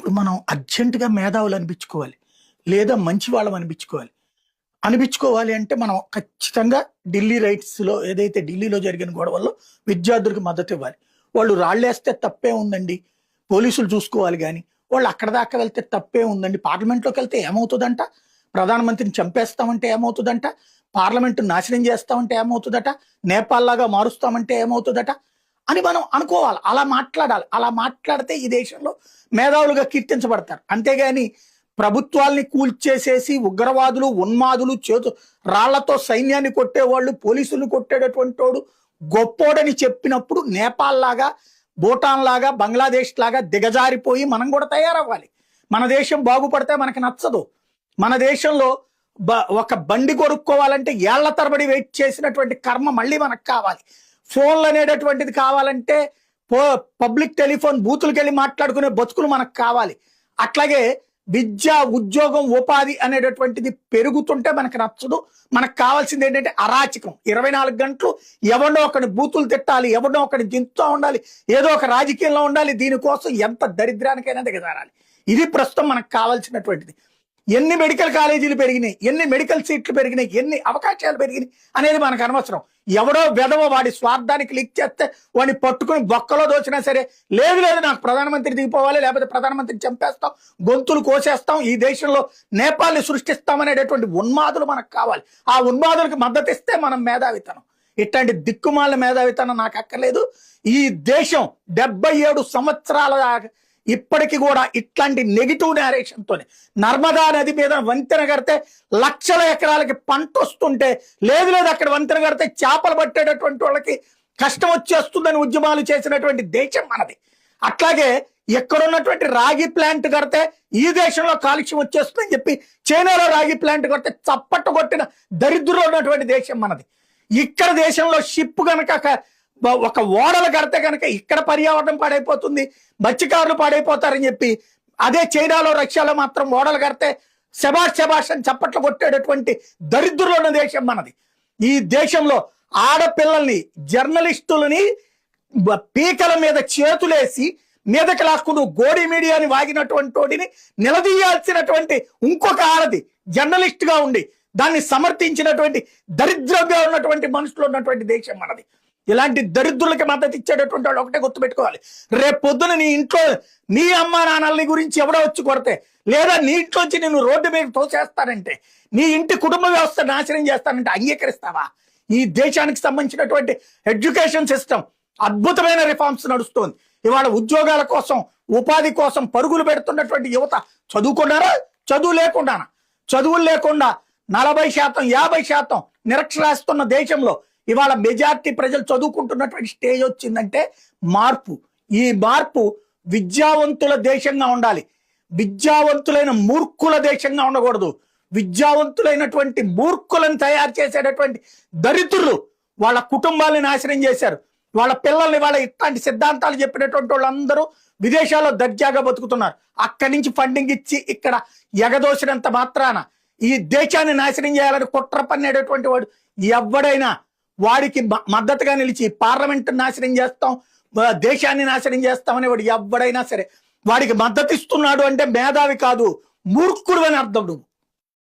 ఇప్పుడు మనం అర్జెంటుగా మేధావులు అనిపించుకోవాలి. లేదా మంచి వాళ్ళం అనిపించుకోవాలి. అనిపించుకోవాలి అంటే మనం ఖచ్చితంగా ఢిల్లీ రైట్స్‌లో ఏదైతే ఢిల్లీలో జరిగిన గొడవల్లో విద్యార్థులకు మద్దతు ఇవ్వాలి. వాళ్ళు రాళ్ళేస్తే తప్పే ఉందండి. పోలీసులు చూసుకోవాలి గాని, వాళ్ళు అక్కడి దాకా వెళ్తే తప్పే ఉందండి. పార్లమెంట్‌లోకెళ్తే ఏమవుతదంట? ప్రధానమంత్రిని చంపేస్తామంటే ఏమవుతదంట? పార్లమెంట్‌ని నాశనం చేస్తామంటే ఏమవుతదట? నేపాల్‌లాగా మారుస్తామంటే ఏమవుతదట? అని మనం అనుకోవాలి. అలా మాట్లాడాలి. అలా మాట్లాడితే ఈ దేశంలో మేధావులుగా కీర్తించబడతారు. అంతేగాని ప్రభుత్వాల్ని కూల్చేసేసి ఉగ్రవాదులు, ఉన్మాదులు, రాళ్లతో సైన్యాన్ని కొట్టేవాళ్ళు, పోలీసులను కొట్టేటటువంటోడు గొప్పోడని చెప్పినప్పుడు నేపాల్ లాగా, భూటాన్ లాగా, బంగ్లాదేశ్ లాగా దిగజారిపోయి మనం కూడా తయారవ్వాలి. మన దేశం బాగుపడితే మనకి నచ్చదు. మన దేశంలో ఒక బండి కొనుక్కోవాలంటే ఏళ్ల తరబడి వెయిట్ చేసినటువంటి కర్మ మళ్ళీ మనకు కావాలి. ఫోన్లు అనేటటువంటిది కావాలంటే పబ్లిక్ టెలిఫోన్ బూతులకు వెళ్ళి మాట్లాడుకునే బతుకులు మనకు కావాలి. అట్లాగే విద్య, ఉద్యోగం, ఉపాధి అనేటటువంటిది పెరుగుతుంటే మనకు నచ్చదు. మనకు కావాల్సింది ఏంటంటే అరాచకం. 24 గంటలు ఎవడో ఒకటి బూతులు తిట్టాలి, ఎవడో ఒకటి దించుతూ ఉండాలి, ఏదో ఒక రాజకీయంలో ఉండాలి. దీనికోసం ఎంత దరిద్రానికైనా దిగజారాలి. ఇది ప్రస్తుతం మనకు కావాల్సినటువంటిది. ఎన్ని మెడికల్ కాలేజీలు పెరిగినాయి, ఎన్ని మెడికల్ సీట్లు పెరిగినాయి, ఎన్ని అవకాశాలు పెరిగినాయి అనేది మనకు అనవసరం. ఎవడో వెధవ వాడి స్వార్థానికి లీక్ చేస్తే వాడిని పట్టుకుని బొక్కలో దోచినా సరే, లేదు లేదు నాకు ప్రధానమంత్రి దిగిపోవాలి, లేకపోతే ప్రధానమంత్రిని చంపేస్తాం, గొంతులు కోసేస్తాం, ఈ దేశంలో నేపాల్ని సృష్టిస్తామనేటటువంటి ఉన్మాదులు మనకు కావాలి. ఆ ఉన్మాదులకు మద్దతు ఇస్తే మనం మేధావితనం. ఇట్లాంటి దిక్కుమాల మేధావితనం నాకు అక్కర్లేదు. ఈ దేశం 77 సంవత్సరాల ఇప్పటికి కూడా ఇట్లాంటి నెగిటివ్ నేరేషన్తోనే నర్మదా నది మీద వంతెన కడితే లక్షల ఎకరాలకి పంట వస్తుంటే, లేదు లేదు అక్కడ వంతెన కడితే చేపలు పట్టేటటువంటి వాళ్ళకి కష్టం వచ్చేస్తుందని ఉద్యమాలు చేసినటువంటి దేశం మనది. అట్లాగే ఎక్కడున్నటువంటి రాగి ప్లాంట్ కడితే ఈ దేశంలో కాలుష్యం వచ్చేస్తుందని చెప్పి చైనాలో రాగి ప్లాంట్ కడితే చప్పట్టు కొట్టిన దరిద్రంలో ఉన్నటువంటి దేశం మనది. ఇక్కడ దేశంలో షిప్ కనుక ఒక ఓడలు కడితే కనుక ఇక్కడ పర్యావరణం పాడైపోతుంది, మత్స్యకారులు పాడైపోతారని చెప్పి అదే చైనాలో, రష్యాలో మాత్రం ఓడలు కడితే శబాష్ శబాష్ అని చప్పట్లు కొట్టేటటువంటి దరిద్రులు ఉన్న దేశం మనది. ఈ దేశంలో ఆడపిల్లల్ని, జర్నలిస్టులని పీకల మీద చేతులేసి మీదకి లాక్కును గోడి మీడియాని వాగినటువంటి వాడిని నిలదీయాల్సినటువంటి ఇంకొక ఆడది జర్నలిస్ట్ గా ఉండి దాన్ని సమర్థించినటువంటి దరిద్రంగా ఉన్నటువంటి మనుషులు ఉన్నటువంటి దేశం మనది. ఇలాంటి దరిద్రులకి మద్దతు ఇచ్చేటటువంటి వాళ్ళు ఒకటే గుర్తుపెట్టుకోవాలి. రేపు పొద్దున నీ ఇంట్లో నీ అమ్మా నాన్నల్ని గురించి ఎవడో వచ్చి కొడితే, లేదా నీ ఇంట్లోంచి నేను రోడ్డు మీద తోసేస్తానంటే, నీ ఇంటి కుటుంబ వ్యవస్థ నాశనం చేస్తానంటే అంగీకరిస్తావా? ఈ దేశానికి సంబంధించినటువంటి ఎడ్యుకేషన్ సిస్టమ్ అద్భుతమైన రిఫార్మ్స్ నడుస్తోంది. ఇవాళ ఉద్యోగాల కోసం, ఉపాధి కోసం పరుగులు పెడుతున్నటువంటి యువత చదువుకున్నారా, చదువు లేకుండానా? చదువులు లేకుండా 40%, 50% నిరక్షరాస్తున్న దేశంలో ఇవాళ మెజార్టీ ప్రజలు చదువుకుంటున్నటువంటి స్టేజ్ వచ్చిందంటే మార్పు. ఈ మార్పు విద్యావంతుల దేశంగా ఉండాలి. విద్యావంతులైన మూర్ఖుల దేశంగా ఉండకూడదు. విద్యావంతులైనటువంటి మూర్ఖులను తయారు చేసేటటువంటి దరిద్రులు వాళ్ళ కుటుంబాలని నాశనం చేశారు. వాళ్ళ పిల్లల్ని వాళ్ళ ఇట్లాంటి సిద్ధాంతాలు చెప్పినటువంటి వాళ్ళందరూ విదేశాల్లో దర్జాగా బతుకుతున్నారు. అక్కడి నుంచి ఫండింగ్ ఇచ్చి ఇక్కడ ఎగదోసినంత మాత్రాన ఈ దేశాన్ని నాశనం చేయాలని కుట్ర పన్నేటటువంటి వాడు ఎవడైనా వాడికి మద్దతుగా నిలిచి పార్లమెంట్ నాశనం చేస్తాం, దేశాన్ని నాశనం చేస్తామని వాడు ఎవడైనా సరే వాడికి మద్దతు ఇస్తున్నాడు అంటే మేధావి కాదు, మూర్ఖుడు అని అర్థం.